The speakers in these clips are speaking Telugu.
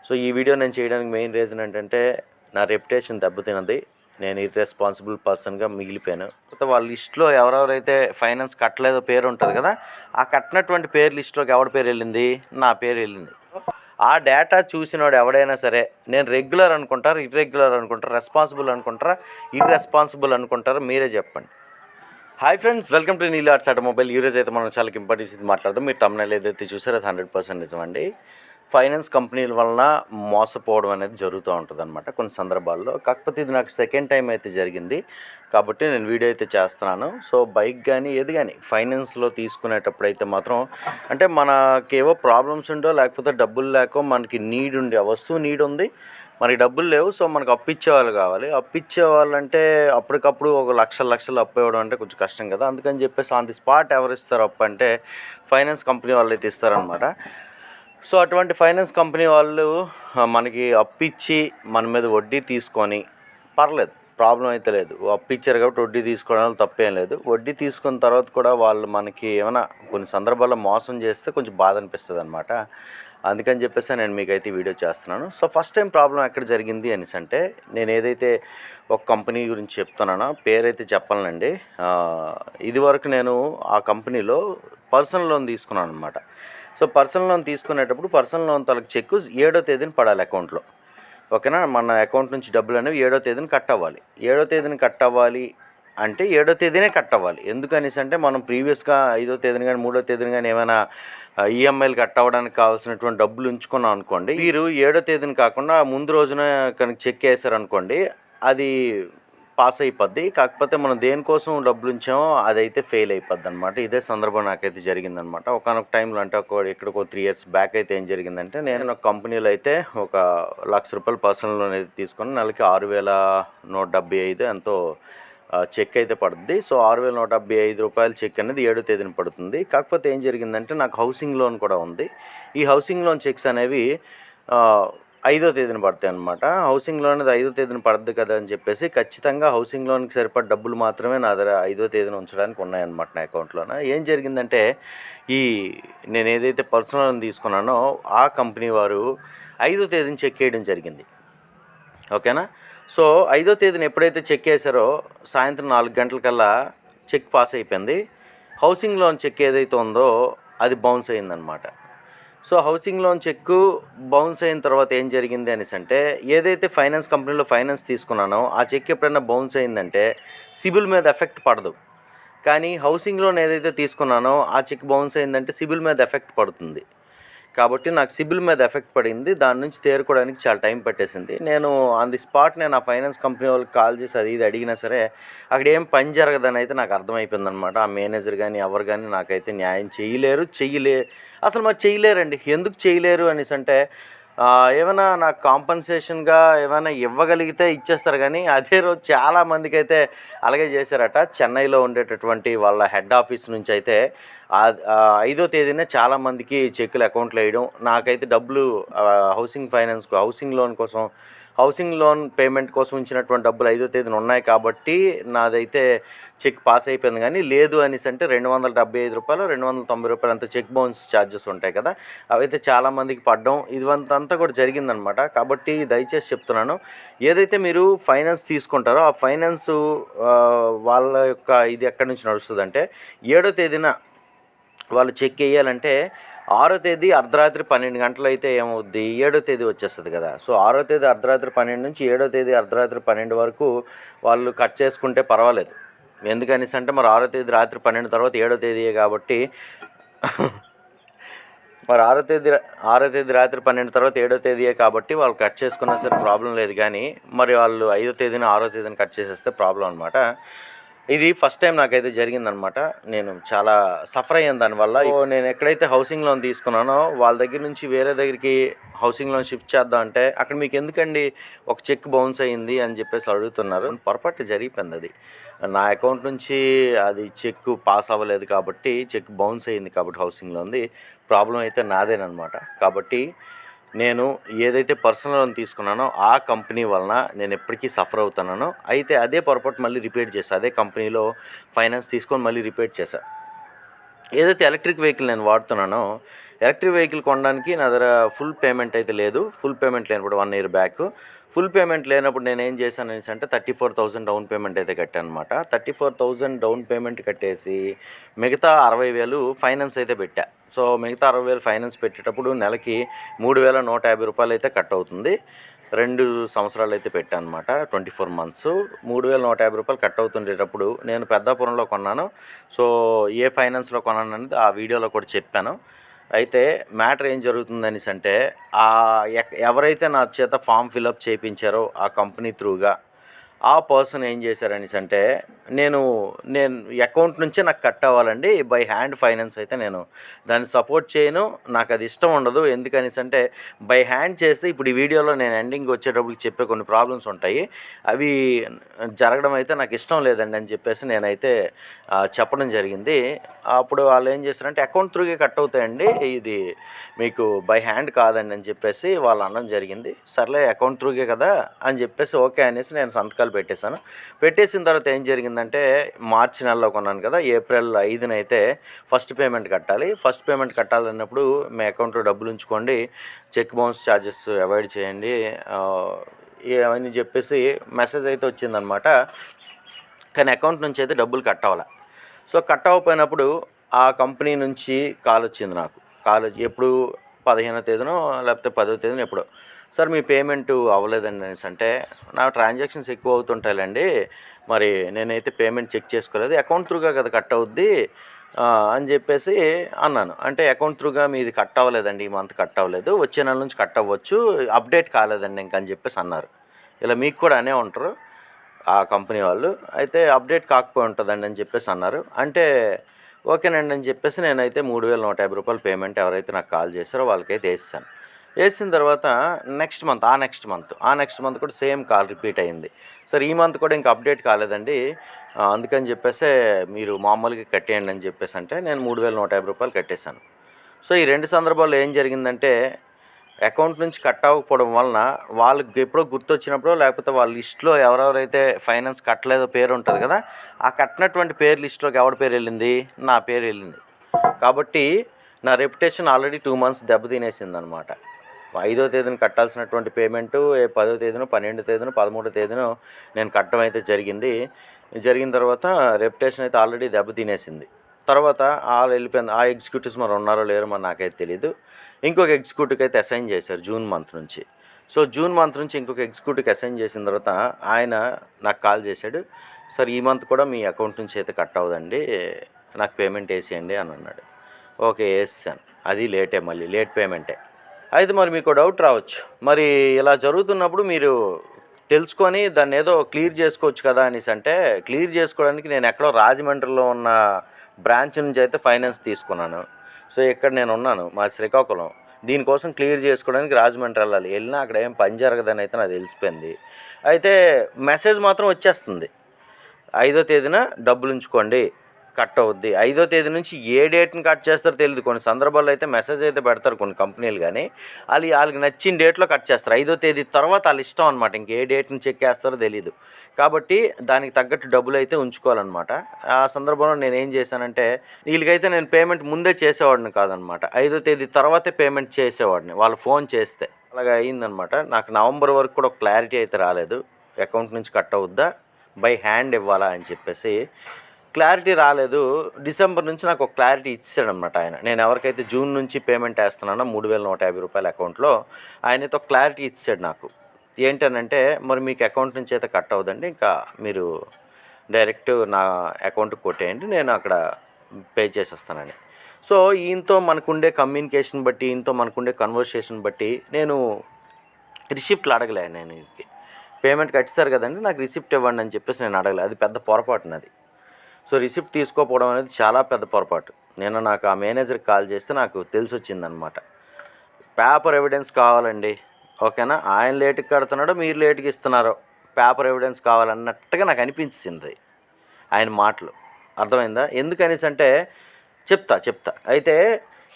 సో ఈ వీడియో నేను చేయడానికి మెయిన్ రీజన్ ఏంటంటే నా రెప్యుటేషన్ దెబ్బతిన్నది. నేను ఇర్రెస్పాన్సిబుల్ పర్సన్గా మిగిలిపోయాను. వాళ్ళ లిస్ట్లో ఎవరెవరైతే ఫైనాన్స్ కట్టలేదో పేరు ఉంటుంది కదా, ఆ కట్టినటువంటి పేరు లిస్టులోకి ఎవరి పేరు వెళ్ళింది? నా పేరు వెళ్ళింది. ఆ డేటా చూసినోడు ఎవడైనా సరే నేను రెగ్యులర్ అనుకుంటారు, ఇర్రెగ్యులర్ అనుకుంటారు, రెస్పాన్సిబుల్ అనుకుంటారా, ఇర్రెస్పాన్సిబుల్ అనుకుంటారా? మీరే చెప్పండి. Hi friends, welcome to Neelu automobile. ఈరోజు అయితే మనం చాలా ఇంపార్టెన్స్ మాట్లాడదాం. మీరు తమిళనాడు ఏదైతే చూసారో అది 100% నిజమండి. ఫైనాన్స్ కంపెనీల వలన మోసపోవడం అనేది జరుగుతూ ఉంటుంది అనమాట కొన్ని సందర్భాల్లో. కాకపోతే ఇది నాకు సెకండ్ టైం అయితే జరిగింది కాబట్టి నేను వీడియో అయితే చేస్తున్నాను. సో బైక్ కానీ ఏది కానీ ఫైనాన్స్లో తీసుకునేటప్పుడు అయితే మాత్రం అంటే మనకేవో ప్రాబ్లమ్స్ ఉండో లేకపోతే డబ్బులు లేకో మనకి నీడ్ ఉండే వస్తువు నీడ్ ఉంది, మనకి డబ్బులు లేవు. సో మనకు అప్పిచ్చేవాళ్ళు కావాలి. అప్పిచ్చేవాళ్ళంటే అప్పటికప్పుడు ఒక లక్షలు అప్పు ఇవ్వడం అంటే కొంచెం కష్టం కదా. అందుకని చెప్పేసి ఆన్ ది స్పాట్ ఎవరు ఇస్తారు అప్పు అంటే ఫైనాన్స్ కంపెనీ వాళ్ళు అయితే ఇస్తారనమాట. సో అటువంటి ఫైనాన్స్ కంపెనీ వాళ్ళు మనకి అప్పిచ్చి మన మీద వడ్డీ తీసుకొని పర్లేదు, ప్రాబ్లం అయితే లేదు. అప్పు ఇచ్చారు కాబట్టి వడ్డీ తీసుకోవడం తప్పేం లేదు. వడ్డీ తీసుకున్న తర్వాత కూడా వాళ్ళు మనకి ఏమైనా కొన్ని సందర్భాల్లో మోసం చేస్తే కొంచెం బాధ అనిపిస్తుంది అనమాట. అందుకని చెప్పేసి నేను మీకైతే వీడియో చేస్తున్నాను. సో ఫస్ట్ టైం ప్రాబ్లం ఎక్కడ జరిగింది అనేసి అంటే నేను ఏదైతే ఒక కంపెనీ గురించి చెప్తున్నానో పేరైతే చెప్పాలండి. ఇదివరకు నేను ఆ కంపెనీలో పర్సనల్ లోన్ తీసుకున్నాను అనమాట. సో పర్సనల్ లోన్ తీసుకునేటప్పుడు పర్సనల్ లోన్ తలకు చెక్కు 7వ తేదీన పడాలి అకౌంట్లో. ఓకేనా, మన అకౌంట్ నుంచి డబ్బులు అనేవి 7వ తేదీన కట్ అవ్వాలి. 7వ తేదీన కట్ అవ్వాలి అంటే 7వ తేదీనే కట్ అవ్వాలి. ఎందుకనేసి అంటే మనం ప్రీవియస్గా 5వ తేదీన కానీ 3వ తేదీన కానీ ఏమైనా ఈఎంఐలు కట్ అవ్వడానికి కావాల్సినటువంటి డబ్బులు ఉంచుకున్నాం అనుకోండి, మీరు 7వ తేదీన కాకుండా ముందు రోజున కనుక చెక్ వేసారనుకోండి అది పాస్ అయిపోద్ది. కాకపోతే మనం దేనికోసం డబ్బులు ఉంచామో అదైతే ఫెయిల్ అయిపోద్ది అనమాట. ఇదే సందర్భం నాకైతే జరిగిందనమాట. ఒకనొక టైంలో అంటే ఇక్కడికి 3 years బ్యాక్ అయితే ఏం జరిగిందంటే నేను ఒక కంపెనీలో అయితే ఒక ₹1,00,000 పర్సనల్ లోన్ అయితే తీసుకొని నెలకి 6,175 ఎంతో చెక్ అయితే పడుతుంది. సో ₹6,175 చెక్ అనేది 7వ తేదీన పడుతుంది. కాకపోతే ఏం జరిగిందంటే నాకు హౌసింగ్ లోన్ కూడా ఉంది. ఈ హౌసింగ్ లోన్ చెక్స్ అనేవి 5వ తేదీన పడతాయి అనమాట. హౌసింగ్ లోన్ అనేది 5వ తేదీన పడద్దు కదా అని చెప్పేసి ఖచ్చితంగా హౌసింగ్ లోన్కి సరిపడ డబ్బులు మాత్రమే నా దగ్గర 5వ తేదీన ఉంచడానికి ఉన్నాయన్నమాట నా అకౌంట్లోన. ఏం జరిగిందంటే నేను ఏదైతే పర్సనల్ లోన్ తీసుకున్నానో ఆ కంపెనీ వారు 5వ తేదీన చెక్ వేయడం జరిగింది. ఓకేనా. సో 5వ తేదీన ఎప్పుడైతే చెక్ వేసారో సాయంత్రం 4 గంటలకల్లా చెక్ పాస్ అయిపోయింది. హౌసింగ్ లోన్ చెక్ ఏదైతే ఉందో అది బౌన్స్ అయిందనమాట. So housing loan check bounce అయిన తర్వాత ఏం జరిగింది అనేసి అంటే ఏదైతే ఫైనాన్స్ కంపెనీలో ఫైనాన్స్ తీసుకున్నానో ఆ చెక్ ఎప్పుడైనా బౌన్స్ అయిందంటే సిబిల్ మీద ఎఫెక్ట్ పడదు. కానీ హౌసింగ్ లోన్ ఏదైతే తీసుకున్నానో ఆ చెక్ బౌన్స్ అయిందంటే సిబిల్ మీద ఎఫెక్ట్ పడుతుంది. కాబట్టి నాకు సిబిల్ మీద ఎఫెక్ట్ పడింది. దాని నుంచి తేరుకోవడానికి చాలా టైం పట్టేసింది. నేను ఆన్ ది స్పాట్ నేను ఆ ఫైనాన్స్ కంపెనీ వాళ్ళకి కాల్ చేసి అది ఇది అడిగినా సరే అక్కడ ఏం పని జరగదని అయితే నాకు అర్థమైపోయింది అనమాట. ఆ మేనేజర్ కానీ ఎవరు కానీ నాకైతే న్యాయం అసలు మరి చేయలేరండి. ఎందుకు చేయలేరు అనేసి అంటే ఏమైనా నాకు కాంపన్సేషన్గా ఏమైనా ఇవ్వగలిగితే ఇచ్చేస్తారు. కానీ అదే రోజు చాలామందికి అయితే అలాగే చేశారట. చెన్నైలో ఉండేటటువంటి వాళ్ళ హెడ్ ఆఫీస్ నుంచి అయితే 5వ తేదీనే చాలామందికి చెక్కులు అకౌంట్లో వేయడం. నాకైతే డబ్బులు హౌసింగ్ లోన్ పేమెంట్ కోసం ఇచ్చినటువంటి డబ్బులు 5వ తేదీన ఉన్నాయి కాబట్టి నాదైతే చెక్ పాస్ అయిపోయింది. కానీ లేదు అనేసి అంటే ₹275 ₹290 అంత చెక్ బౌన్స్ ఛార్జెస్ ఉంటాయి కదా, అవైతే చాలామందికి పడ్డం ఇదంతా కూడా జరిగిందనమాట. కాబట్టి దయచేసి చెప్తున్నాను, ఏదైతే మీరు ఫైనాన్స్ తీసుకుంటారో ఆ ఫైనాన్స్ వాళ్ళ యొక్క ఇది ఎక్కడి నుంచి నడుస్తుందంటే 7వ తేదీన వాళ్ళు చెక్ వేయాలంటే 6వ తేదీ అర్ధరాత్రి 12 గంటలు అయితే ఏమవుద్ది, 7వ తేదీ వచ్చేస్తుంది కదా. సో 6వ తేదీ అర్ధరాత్రి 12 నుంచి 7వ తేదీ అర్ధరాత్రి 12 వరకు వాళ్ళు కట్ చేసుకుంటే పర్వాలేదు. ఎందుకనేసి అంటే మరి 6వ తేదీ రాత్రి 12 తర్వాత 7వ తేదీయే కాబట్టి మరి 6వ తేదీ రాత్రి 12 తర్వాత 7వ తేదీయే కాబట్టి వాళ్ళు కట్ చేసుకున్నా సరే ప్రాబ్లం లేదు. కానీ మరి వాళ్ళు 5వ తేదీన 6వ తేదీన కట్ చేసేస్తే ప్రాబ్లం అనమాట. ఇది ఫస్ట్ టైం నాకైతే జరిగిందనమాట. నేను చాలా సఫర్ అయ్యాను దానివల్ల. నేను ఎక్కడైతే హౌసింగ్ లోన్ తీసుకున్నానో వాళ్ళ దగ్గర నుంచి వేరే దగ్గరికి హౌసింగ్ లోన్ షిఫ్ట్ చేద్దాం అంటే అక్కడ మీకు ఎందుకండి ఒక చెక్ బౌన్స్ అయ్యింది అని చెప్పేసి అడుగుతున్నారు. పొరపాటు జరిగిపోయింది. అది నా అకౌంట్ నుంచి అది చెక్ పాస్ అవ్వలేదు కాబట్టి చెక్ బౌన్స్ అయ్యింది కాబట్టి హౌసింగ్ లోన్ది ప్రాబ్లం అయితే నాదేనమాట. కాబట్టి నేను ఏదైతే పర్సనల్ లోన్ తీసుకున్నానో ఆ కంపెనీ వలన నేను ఎప్పటికీ సఫర్ అవుతున్నానో అయితే అదే పొరపాటు మళ్ళీ రిపీట్ చేశాను. అదే కంపెనీలో ఫైనాన్స్ తీసుకొని మళ్ళీ రిపీట్ చేశాను. ఏదైతే ఎలక్ట్రిక్ వెహికల్ నేను వాడుతున్నానో ఎలక్ట్రిక్ వెహికల్ కొనడానికి నా దగ్గర ఫుల్ పేమెంట్ అయితే లేదు. ఫుల్ పేమెంట్ లేనప్పుడు 1 ఇయర్ బ్యాక్ ఫుల్ పేమెంట్ లేనప్పుడు నేను ఏం చేశాను అనేసి అంటే 34,000 డౌన్ పేమెంట్ అయితే కట్టాను అనమాట. 34,000 డౌన్ పేమెంట్ కట్టేసి మిగతా 60,000 ఫైనాన్స్ అయితే పెట్టా. సో మిగతా 60,000 ఫైనాన్స్ పెట్టేటప్పుడు నెలకి 3,150 రూపాయలు అయితే కట్ అవుతుంది. 2 సంవత్సరాలు అయితే పెట్టాను అనమాట. 24 మంత్స్ 3,150 రూపాయలు కట్ అవుతుండేటప్పుడు నేను పెద్దాపురంలో కొన్నాను. సో ఏ ఫైనాన్స్లో కొన్నాను అనేది ఆ వీడియోలో కూడా చెప్పాను. అయితే మ్యాటర్ ఏం జరుగుతుందనేసి అంటే ఎవరైతే నా చేత ఫామ్ ఫిలప్ చేయించారో ఆ కంపెనీ త్రూగా ఆ పర్సన్ ఏం చేశారనేసి అంటే నేను అకౌంట్ నుంచే నాకు కట్ అవ్వాలండి. బై హ్యాండ్ ఫైనాన్స్ అయితే నేను దాన్ని సపోర్ట్ చేయను. నాకు అది ఇష్టం ఉండదు. ఎందుకనేసి అంటే బై హ్యాండ్ చేస్తే ఇప్పుడు ఈ వీడియోలో నేను ఎండింగ్ వచ్చేటప్పుడు చెప్పే కొన్ని ప్రాబ్లమ్స్ ఉంటాయి. అవి జరగడం అయితే నాకు ఇష్టం లేదండి అని చెప్పేసి నేనైతే చెప్పడం జరిగింది. అప్పుడు వాళ్ళు ఏం చేశారంటే అకౌంట్ త్రూగా కట్ అవుతాయండి, ఇది మీకు బై హ్యాండ్ కాదండి అని చెప్పేసి వాళ్ళు అనడం జరిగింది. సర్లే అకౌంట్ త్రూగే కదా అని చెప్పేసి ఓకే అనేసి నేను సంతకాలు పెట్టేశాను. పెట్టేసిన తర్వాత ఏం జరిగిందంటే మార్చి నెలలో కొన్నాను కదా, ఏప్రిల్ 5న అయితే ఫస్ట్ పేమెంట్ కట్టాలి. ఫస్ట్ పేమెంట్ కట్టాలన్నప్పుడు మీ అకౌంట్లో డబ్బులు ఉంచుకోండి, చెక్ బౌన్స్ ఛార్జెస్ అవాయిడ్ చేయండి అవన్నీ చెప్పేసి మెసేజ్ అయితే వచ్చిందనమాట. కానీ అకౌంట్ నుంచి అయితే డబ్బులు కట్ అవ్వాలి. సో కట్ అవ్వకపోయినప్పుడు ఆ కంపెనీ నుంచి కాల్ వచ్చింది నాకు. కాల్ ఎప్పుడు 15వ తేదీనో లేకపోతే 10వ తేదీనో ఎప్పుడో, సార్ మీ పేమెంట్ అవ్వలేదండి అనేసి అంటే నా ట్రాన్సాక్షన్స్ ఎక్కువ అవుతుంటాయిలేండి, మరి నేనైతే పేమెంట్ చెక్ చేసుకోలేదు, అకౌంట్ త్రూగా కదా కట్ అవుద్ది అని చెప్పేసి అన్నాను. అంటే అకౌంట్ త్రూగా మీది కట్ అవ్వలేదండి, ఈ మంత్ కట్ అవ్వలేదు, వచ్చే నెల నుంచి కట్ అవ్వచ్చు, అప్డేట్ కాలేదండి ఇంక అని చెప్పేసి అన్నారు. ఇలా మీకు కూడా అనే ఉంటారు ఆ కంపెనీ వాళ్ళు. అయితే అప్డేట్ కాకపోయి ఉంటుందండి అని చెప్పేసి అన్నారు. అంటే ఓకేనండి అని చెప్పేసి నేనైతే 3,150 రూపాయలు పేమెంట్ ఎవరైతే నాకు కాల్ చేశారో వాళ్ళకైతే వేసాను. వేసిన తర్వాత నెక్స్ట్ మంత్ కూడా సేమ్ కాల్ రిపీట్ అయింది. సార్ ఈ మంత్ కూడా ఇంకా అప్డేట్ కాలేదండి, అందుకని చెప్పేసి మీరు మామూలుగా కట్టేయండి అని చెప్పేసి అంటే నేను 3,150 రూపాయలు కట్టేశాను. సో ఈ 2 సందర్భాల్లో ఏం జరిగిందంటే అకౌంట్ నుంచి కట్ అవ్వకపోవడం వలన వాళ్ళకి ఎప్పుడో గుర్తొచ్చినప్పుడు లేకపోతే వాళ్ళ లిస్టులో ఎవరెవరైతే ఫైనాన్స్ కట్టలేదో పేరు ఉంటుంది కదా, ఆ కట్టినటువంటి పేరు లిస్టులోకి ఎవరి పేరు వెళ్ళింది, నా పేరు వెళ్ళింది. కాబట్టి నా రెప్యుటేషన్ ఆల్రెడీ 2 మంత్స్ దెబ్బతినేసింది అనమాట. 5వ తేదీన కట్టాల్సినటువంటి పేమెంటు 10వ తేదీన 12వ తేదీన 13వ తేదీన నేను కట్టడం అయితే జరిగిన తర్వాత రెప్యుటేషన్ అయితే ఆల్రెడీ దెబ్బతినేసింది. తర్వాత వాళ్ళు వెళ్ళిపోయింది. ఆ ఎగ్జిక్యూటివ్స్ మరి ఉన్నారో లేరో మరి నాకైతే తెలీదు. ఇంకొక ఎగ్జిక్యూటివ్కి అయితే అసైన్ చేశారు జూన్ మంత్ నుంచి. సో జూన్ మంత్ నుంచి ఇంకొక ఎగ్జిక్యూటివ్కి అసైన్ చేసిన తర్వాత ఆయన నాకు కాల్ చేశాడు, సార్ ఈ మంత్ కూడా మీ అకౌంట్ నుంచి అయితే కట్ అవ్వదండి, నాకు పేమెంట్ వేసేయండి అని అన్నాడు. ఓకే వేసాను. అది మళ్ళీ లేట్ పేమెంటే. అయితే మరి మీకు డౌట్ రావచ్చు, మరి ఇలా జరుగుతున్నప్పుడు మీరు తెలుసుకొని దాన్ని ఏదో క్లియర్ చేసుకోవచ్చు కదా అనేసి అంటే, క్లియర్ చేసుకోవడానికి నేను ఎక్కడో రాజమండ్రిలో ఉన్న బ్రాంచ్ నుంచి అయితే ఫైనాన్స్ తీసుకున్నాను. సో ఇక్కడ నేను ఉన్నాను మా శ్రీకాకుళం, దీనికోసం క్లియర్ చేసుకోవడానికి రాజమండ్రి వెళ్ళినా అక్కడ ఏం పని జరగదని అయితే నాకు తెలిసిపోయింది. అయితే మెసేజ్ మాత్రం వచ్చేస్తుంది, 5వ తేదీన డబ్బులు ఉంచుకోండి కట్ అవుద్ది. 5వ తేదీ నుంచి ఏ డేట్ని కట్ చేస్తారో తెలియదు. కొన్ని సందర్భాల్లో అయితే మెసేజ్ అయితే పెడతారు కొన్ని కంపెనీలు, కానీ వాళ్ళకి నచ్చిన డేట్లో కట్ చేస్తారు. 5వ తేదీ తర్వాత వాళ్ళ ఇష్టం అనమాట, ఇంకే డేట్ని చెక్ చేస్తారో తెలియదు. కాబట్టి దానికి తగ్గట్టు డబ్బులు అయితే ఉంచుకోవాలన్నమాట. ఆ సందర్భంలో నేను ఏం చేశానంటే వీళ్ళకైతే నేను పేమెంట్ ముందే చేసేవాడిని కాదనమాట, 5వ తేదీ తర్వాతే పేమెంట్ చేసేవాడిని వాళ్ళు ఫోన్ చేస్తే. అలాగా అయిందనమాట. నాకు నవంబర్ వరకు కూడా క్లారిటీ అయితే రాలేదు, అకౌంట్ నుంచి కట్ అవుద్దా బై హ్యాండ్ ఇవ్వాలా అని చెప్పేసి క్లారిటీ రాలేదు. డిసెంబర్ నుంచి నాకు ఒక క్లారిటీ ఇచ్చాడనమాట ఆయన. నేను ఎవరికైతే జూన్ నుంచి పేమెంట్ వేస్తున్నానో 3,150 రూపాయల అకౌంట్లో ఆయనతో క్లారిటీ ఇచ్చాడు నాకు. ఏంటనంటే మరి మీకు అకౌంట్ నుంచి అయితే కట్ అవ్వదండి, ఇంకా మీరు డైరెక్ట్ నా అకౌంట్కి కొట్టేయండి, నేను అక్కడ పే చేసేస్తానని. సో ఈయనతో మనకుండే కమ్యూనికేషన్ బట్టి, ఈయనతో మనకుండే కన్వర్సేషన్ బట్టి నేను రిసిప్ట్లు అడగలే. నేను పేమెంట్ కట్టిస్తారు కదండి నాకు రిసిప్ట్ ఇవ్వండి అని చెప్పేసి నేను అడగలే. అది పెద్ద పొరపాటు నాది. సో రిసిప్ట్ తీసుకోకపోవడం అనేది చాలా పెద్ద పొరపాటు. నేను నాకు ఆ మేనేజర్కి కాల్ చేస్తే నాకు తెలిసి వచ్చిందనమాట. పేపర్ ఎవిడెన్స్ కావాలండి, ఓకేనా, ఆయన లేటుకి కడుతున్నాడో మీరు లేటుకి ఇస్తున్నారో పేపర్ ఎవిడెన్స్ కావాలన్నట్టుగా నాకు అనిపించింది ఆయన మాటలు. అర్థమైందా? ఎందుకనేసి అంటే చెప్తా. అయితే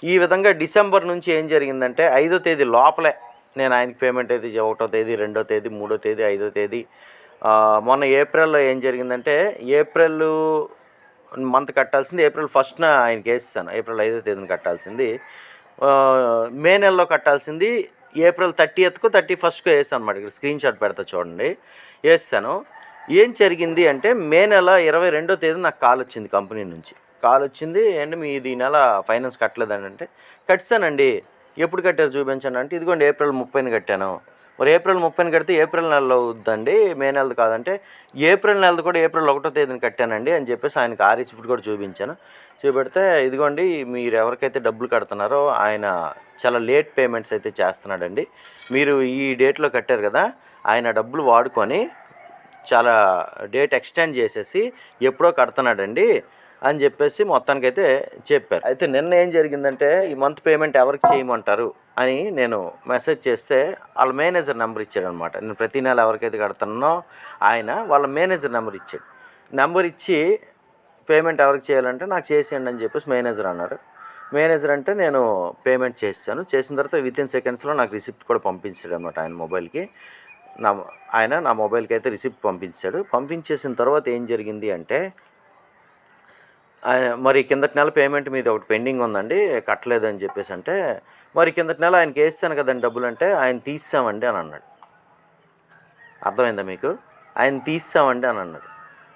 ఈ విధంగా డిసెంబర్ నుంచి ఏం జరిగిందంటే 5వ తేదీ లోపలే నేను ఆయనకి పేమెంట్ అయితే 1వ తేదీ 2వ తేదీ 3వ తేదీ 5వ తేదీ మొన్న ఏప్రిల్లో ఏం జరిగిందంటే ఏప్రిల్ మంత్ కట్టాల్సింది ఏప్రిల్ 1న ఆయనకి వేసేసాను. ఏప్రిల్ 5వ తేదీన కట్టాల్సింది మే నెలలో కట్టాల్సింది ఏప్రిల్ 30th 31st వేసాను అనమాట. ఇక్కడ స్క్రీన్ షాట్ పెడతా చూడండి. వేసాను. ఏం జరిగింది అంటే మే నెల 22వ తేదీ నాకు కాల్ వచ్చింది కంపెనీ నుంచి. కాల్ వచ్చింది, ఏంటి మీది ఈ నెల ఫైనాన్స్ కట్టలేదండి అంటే, కట్టానండి. ఎప్పుడు కట్టారు చూపించండి అంటే, ఇదిగోండి ఏప్రిల్ 30న కట్టాను. మరి ఏప్రిల్ 30న కడితే ఏప్రిల్ నెలలో అవుద్దండి, మే నెలది కాదంటే, ఏప్రిల్ నెలది కూడా ఏప్రిల్ 1వ తేదీన కట్టానండి అని చెప్పేసి ఆయనకి ఆ రిసిప్ట్ కూడా చూపించాను. చూపెడితే ఇదిగోండి మీరు ఎవరికైతే డబ్బులు కడుతున్నారో ఆయన చాలా లేట్ పేమెంట్స్ అయితే చేస్తున్నాడండి. మీరు ఈ డేట్లో కట్టారు కదా, ఆయన డబ్బులు వాడుకొని చాలా డేట్ ఎక్స్టెండ్ చేసేసి ఎప్పుడో కడుతున్నాడండి అని చెప్పేసి మొత్తానికైతే చెప్పారు. అయితే నిన్న ఏం జరిగిందంటే, ఈ మంత్ పేమెంట్ ఎవరికి చేయమంటారు అని నేను మెసేజ్ చేస్తే వాళ్ళ మేనేజర్ నెంబర్ ఇచ్చాడు అనమాట. నేను ప్రతి నెల ఎవరికైతే కడుతున్నానో ఆయన వాళ్ళ మేనేజర్ నెంబర్ ఇచ్చాడు. నెంబర్ ఇచ్చి పేమెంట్ ఎవరికి చేయాలంటే నాకు చేసేయండి అని చెప్పేసి మేనేజర్ అన్నారు. మేనేజర్ అంటే నేను పేమెంట్ చేశాను. చేసిన తర్వాత వితిన్ సెకండ్స్లో నాకు రిసిప్ట్ కూడా పంపించాడు అనమాట ఆయన మొబైల్కి. నా మొబైల్కి అయితే రిసిప్ట్ పంపించాడు. పంపించేసిన తర్వాత ఏం జరిగింది అంటే, మరి కిందటి నెల పేమెంట్ మీద ఒకటి పెండింగ్ ఉందండి కట్టలేదు అని చెప్పేసి అంటే, మరి కిందటి నెల ఆయనకి వేస్తాను కదండి డబ్బులు అంటే, ఆయన తీసామండి అని అన్నాడు. అర్థమైందా మీకు? ఆయన తీసామండి అని అన్నాడు.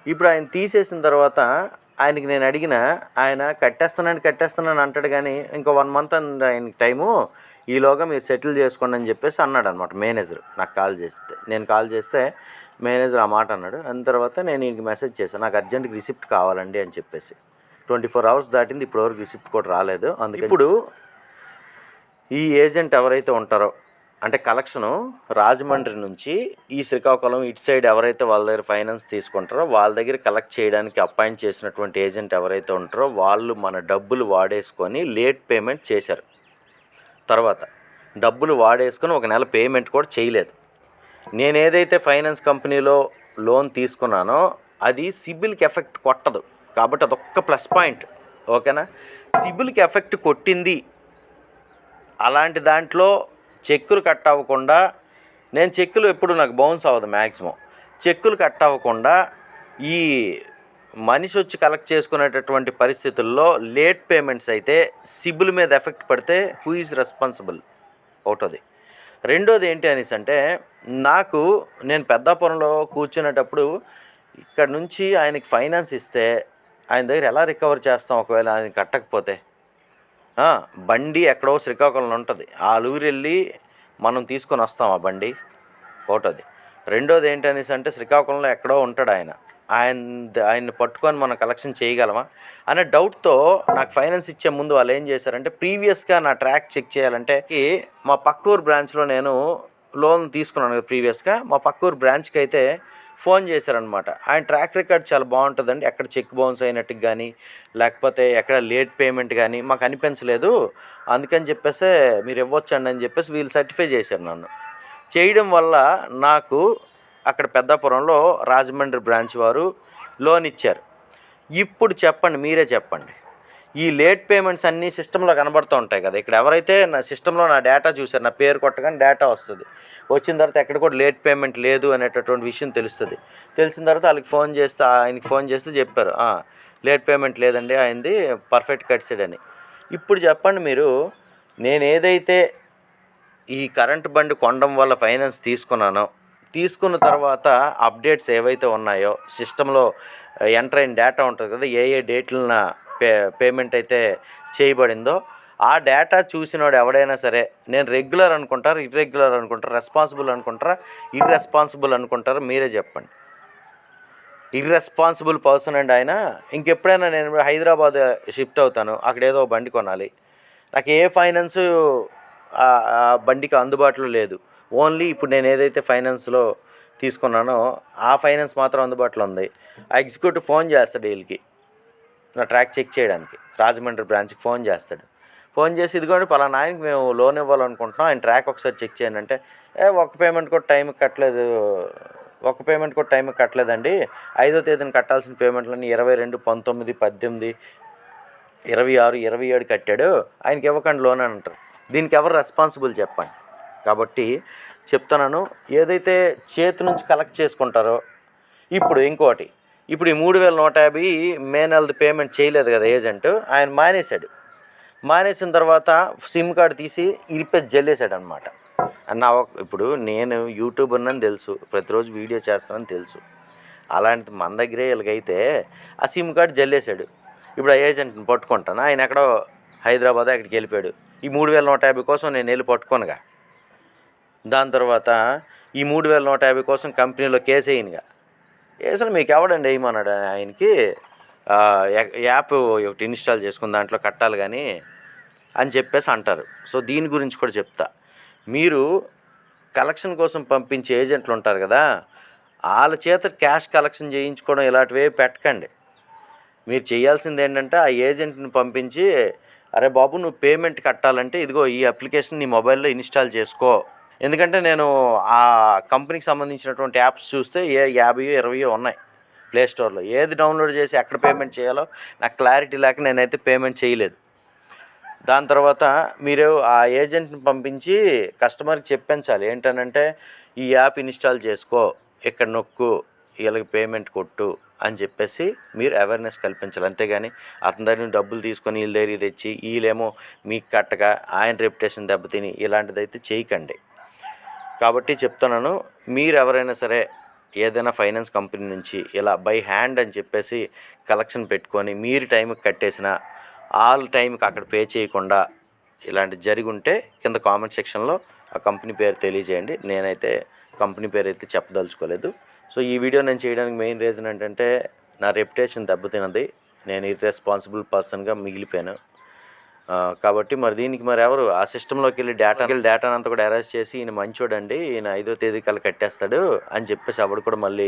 ఇప్పుడు ఆయన తీసేసిన తర్వాత ఆయనకి నేను అడిగిన, ఆయన కట్టేస్తానని అంటాడు కానీ ఇంకో 1 month అండి ఆయనకి టైము, ఈలోగా మీరు సెటిల్ చేసుకోండి అని చెప్పేసి అన్నాడు అనమాట మేనేజర్. నాకు కాల్ చేస్తే, నేను కాల్ చేస్తే మేనేజర్ ఆ మాట అన్నాడు. అన్న తర్వాత నేను ఈయనకి మెసేజ్ చేశాను, నాకు అర్జెంట్గా రిసిప్ట్ కావాలండి అని చెప్పేసి. 24 hours దాటింది, ఇప్పటివరకు రిసిప్ట్ కూడా రాలేదు. అందుకే ఇప్పుడు ఈ ఏజెంట్ ఎవరైతే ఉంటారో, అంటే కలెక్షను రాజమండ్రి నుంచి ఈ శ్రీకాకుళం ఇటు సైడ్ ఎవరైతే వాళ్ళ దగ్గర ఫైనాన్స్ తీసుకుంటారో వాళ్ళ దగ్గర కలెక్ట్ చేయడానికి అపాయింట్ చేసినటువంటి ఏజెంట్ ఎవరైతే ఉంటారో వాళ్ళు మన డబ్బులు వాడేసుకొని లేట్ పేమెంట్ చేశారు. తర్వాత డబ్బులు వాడేసుకొని ఒక నెల పేమెంట్ కూడా చేయలేదు. నేను ఏదైతే ఫైనాన్స్ కంపెనీలో లోన్ తీసుకున్నానో అది సిబిల్కి ఎఫెక్ట్ కొట్టదు కాబట్టి అదొక్క ప్లస్ పాయింట్. ఓకేనా? సిబిల్కి ఎఫెక్ట్ కొట్టింది అలాంటి దాంట్లో చెక్కులు కట్ అవ్వకుండా, నేను చెక్కులు ఎప్పుడు నాకు బౌన్స్ అవ్వదు మ్యాక్సిమం, చెక్కులు కట్ అవ్వకుండా ఈ మనిషి వచ్చి కలెక్ట్ చేసుకునేటటువంటి పరిస్థితుల్లో లేట్ పేమెంట్స్ అయితే సిబిల్ మీద ఎఫెక్ట్ పడితే హూ ఈజ్ రెస్పాన్సిబుల్ ఒకటోది. రెండోది ఏంటి అనేసి అంటే, నేను పెద్దాపురంలో కూర్చునేటప్పుడు ఇక్కడ నుంచి ఆయనకి ఫైనాన్స్ ఇస్తే ఆయన దగ్గర ఎలా రికవర్ చేస్తాం ఒకవేళ ఆయన కట్టకపోతే? బండి ఎక్కడో శ్రీకాకుళంలో ఉంటుంది, ఆ ఊరు వెళ్ళి మనం తీసుకొని వస్తాం ఆ బండి ఒకటోది. రెండోది ఏంటనేసి అంటే, శ్రీకాకుళంలో ఎక్కడో ఉంటాడు ఆయన్ని పట్టుకొని మనం కలెక్షన్ చేయగలమా అనే డౌట్తో నాకు ఫైనాన్స్ ఇచ్చే ముందు వాళ్ళు ఏం చేశారంటే, ప్రీవియస్గా నా ట్రాక్ చెక్ చేయాలంటే మా పక్కూరు బ్రాంచ్లో నేను లోన్ తీసుకున్నాను కదా ప్రీవియస్గా, మా పక్కూరు బ్రాంచ్కి అయితే ఫోన్ చేశారనమాట. ఆయన ట్రాక్ రికార్డ్ చాలా బాగుంటుందండి, ఎక్కడ చెక్ బౌన్స్ అయినట్టు కానీ లేకపోతే ఎక్కడ లేట్ పేమెంట్ కానీ మాకు అనిపించలేదు, అందుకని చెప్పేసి మీరు ఇవ్వచ్చండి అని చెప్పేసి వీళ్ళు సర్టిఫై చేశారు నన్ను. చేయడం వల్ల నాకు అక్కడ పెద్దాపురంలో రాజమండ్రి బ్రాంచ్ వారు లోన్ ఇచ్చారు. ఇప్పుడు చెప్పండి, మీరే చెప్పండి, ఈ లేట్ పేమెంట్స్ అన్నీ సిస్టంలో కనబడుతూ ఉంటాయి కదా. ఇక్కడ ఎవరైతే నా సిస్టంలో నా డేటా చూశారు, నా పేరు కొట్టగానే డేటా వస్తుంది, వచ్చిన తర్వాత ఎక్కడ కూడా లేట్ పేమెంట్ లేదు అనేటటువంటి విషయం తెలుస్తుంది. తెలిసిన తర్వాత ఆయనకి ఫోన్ చేస్తే చెప్పారు, లేట్ పేమెంట్ లేదండి, ఆయనది పర్ఫెక్ట్ కట్సెడ్ అని. ఇప్పుడు చెప్పండి మీరు, నేను ఏదైతే ఈ కరెంట్ బండి కొనడం వల్ల ఫైనాన్స్ తీసుకున్న తర్వాత అప్డేట్స్ ఏవైతే ఉన్నాయో సిస్టంలో ఎంటర్ అయిన డేటా ఉంటుంది కదా, ఏ డేట్లన పేమెంట్ అయితే చేయబడిందో ఆ డేటా చూసినోడు ఎవడైనా సరే నేను రెగ్యులర్ అనుకుంటారు, ఇర్రెగ్యులర్ అనుకుంటారు, రెస్పాన్సిబుల్ అనుకుంటారా, ఇర్రెస్పాన్సిబుల్ అనుకుంటారా? మీరే చెప్పండి. ఇర్రెస్పాన్సిబుల్ పర్సన్ అండి ఆయన. ఇంకెప్పుడైనా నేను హైదరాబాద్ షిఫ్ట్ అవుతాను, అక్కడ ఏదో బండి కొనాలి, నాకు ఏ ఫైనాన్స్ బండికి అందుబాటులో లేదు, ఓన్లీ ఇప్పుడు నేను ఏదైతే ఫైనాన్స్లో తీసుకున్నానో ఆ ఫైనాన్స్ మాత్రం అందుబాటులో ఉంది. ఆ ఎగ్జిక్యూటివ్ ఫోన్ చేస్తాడు వీళ్ళకి నా ట్రాక్ చెక్ చేయడానికి, రాజమండ్రి బ్రాంచ్కి ఫోన్ చేస్తాడు. ఫోన్ చేసి ఇదిగోండి పలానా ఆయనకి మేము లోన్ ఇవ్వాలనుకుంటున్నాం, ఆయన ట్రాక్ ఒకసారి చెక్ చేయండి అంటే, ఒక పేమెంట్ కూడా టైంకి కట్టలేదండి, 5వ తేదీన కట్టాల్సిన పేమెంట్లన్నీ 22, 19, 18, 26, 27 కట్టాడు, ఆయనకి ఇవ్వకండి లోన్ అని అంటారు. దీనికి ఎవరు రెస్పాన్సిబుల్ చెప్పండి? కాబట్టి చెప్తున్నాను, ఏదైతే చేతి నుంచి కలెక్ట్ చేసుకుంటారో. ఇప్పుడు ఇంకోటి, ఇప్పుడు ఈ 3150 మే నెలది పేమెంట్ చేయలేదు కదా ఏజెంట్, ఆయన మానేశాడు. మానేసిన తర్వాత సిమ్ కార్డు తీసి ఇరిపేసి జల్లేశాడు అనమాట. ఇప్పుడు నేను యూట్యూబర్నని తెలుసు, ప్రతిరోజు వీడియో చేస్తానని తెలుసు. అలాంటిది మన దగ్గరే ఇలాగైతే ఆ సిమ్ కార్డు జల్లేశాడు. ఇప్పుడు ఆ ఏజెంట్ని పట్టుకుంటాను, ఆయన ఎక్కడో హైదరాబాద్ అక్కడికి వెళ్ళిపోయాడు. ఈ 3150 కోసం నేను వెళ్ళి పట్టుకోనుగా. దాని తర్వాత ఈ 3150 కోసం కంపెనీలో కేసు వేయనుగా. వేసిన మీకు ఎవడండి వేయమన్నాడు ఆయనకి, యాప్ ఒకటి ఇన్స్టాల్ చేసుకుని దాంట్లో కట్టాలి కానీ అని చెప్పేసి అంటారు. సో దీని గురించి కూడా చెప్తా. మీరు కలెక్షన్ కోసం పంపించే ఏజెంట్లు ఉంటారు కదా, వాళ్ళ చేత క్యాష్ కలెక్షన్ చేయించుకోవడం ఇలాంటివే పెట్టకండి. మీరు చేయాల్సింది ఏంటంటే ఆ ఏజెంట్ని పంపించి, అరే బాబు నువ్వు పేమెంట్ కట్టాలంటే ఇదిగో ఈ అప్లికేషన్ నీ మొబైల్లో ఇన్స్టాల్ చేసుకో. ఎందుకంటే నేను ఆ కంపెనీకి సంబంధించినటువంటి యాప్స్ చూస్తే 50-20 ఉన్నాయి ప్లేస్టోర్లో. ఏది డౌన్లోడ్ చేసి ఎక్కడ పేమెంట్ చేయాలో నాకు క్లారిటీ లేక నేనైతే పేమెంట్ చేయలేదు. దాని తర్వాత మీరు ఆ ఏజెంట్ని పంపించి కస్టమర్కి చెప్పించాలి ఏంటనంటే, ఈ యాప్ ఇన్స్టాల్ చేసుకో, ఇక్కడ నొక్కు, వీళ్ళకి పేమెంట్ కొట్టు అని చెప్పేసి మీరు అవేర్నెస్ కల్పించాలి. అంతేగాని అతని దగ్గర డబ్బులు తీసుకొని వీళ్ళ దగ్గర తెచ్చి వీళ్ళేమో మీకు కట్టగా ఆయన రెప్యుటేషన్ దెబ్బతిని ఇలాంటిదైతే చేయకండి. కాబట్టి చెప్తున్నాను, మీరు ఎవరైనా సరే ఏదైనా ఫైనాన్స్ కంపెనీ నుంచి ఇలా బై హ్యాండ్ అని చెప్పేసి కలెక్షన్ పెట్టుకొని మీరు టైంకి కట్టేసిన ఆల్ టైంకి అక్కడ పే చేయకుండా ఇలాంటి జరిగి ఉంటే కింద కామెంట్ సెక్షన్లో ఆ కంపెనీ పేరు తెలియజేయండి. నేనైతే కంపెనీ పేరు అయితే చెప్పదలుచుకోలేదు. సో ఈ వీడియో నేను చేయడానికి మెయిన్ రీజన్ ఏంటంటే, నా రెప్యుటేషన్ దెబ్బతిన్నది, నేను ఇర్రెస్పాన్సిబుల్ పర్సన్గా మిగిలిపోయాను. కాబట్టి మరి దీనికి మరి ఎవరు ఆ సిస్టంలోకి వెళ్ళి డేటాను అంతా కూడా అరెస్ట్ చేసి ఈయన మంచోడండి, ఈయన 5వ తేదీ కల్లా కట్టేస్తాడు అని చెప్పేసి అప్పుడు కూడా మళ్ళీ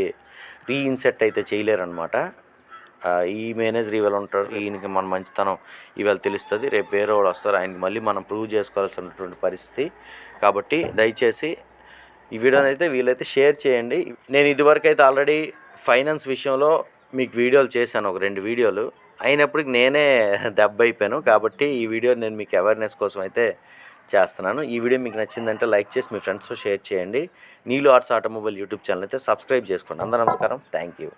రీఇన్సెట్ అయితే చేయలేరనమాట. ఈ మేనేజర్ ఇవాళ ఉంటాడు, ఈయనకి మన మంచితనం ఇవాళ తెలుస్తుంది, రేపు వేరే వాళ్ళు వస్తారు, ఆయనకి మళ్ళీ మనం ప్రూవ్ చేసుకోవాల్సినటువంటి పరిస్థితి. కాబట్టి దయచేసి ఈ వీడియోని అయితే వీలైతే షేర్ చేయండి. నేను ఇదివరకు అయితే ఆల్రెడీ ఫైనాన్స్ విషయంలో మీకు వీడియోలు చేశాను, ఒక 2 వీడియోలు. అయినప్పటికి నేనే దెబ్బ అయిపోయాను. కాబట్టి ఈ వీడియో నేను మీకు అవేర్నెస్ కోసం అయితే చేస్తున్నాను. ఈ వీడియో మీకు నచ్చిందంటే లైక్ చేసి మీ ఫ్రెండ్స్తో షేర్ చేయండి. నీలు ఆర్ట్స్ ఆటోమొబైల్ యూట్యూబ్ ఛానల్ అయితే సబ్స్క్రైబ్ చేసుకోండి. అందరూ నమస్కారం, థ్యాంక్ యూ.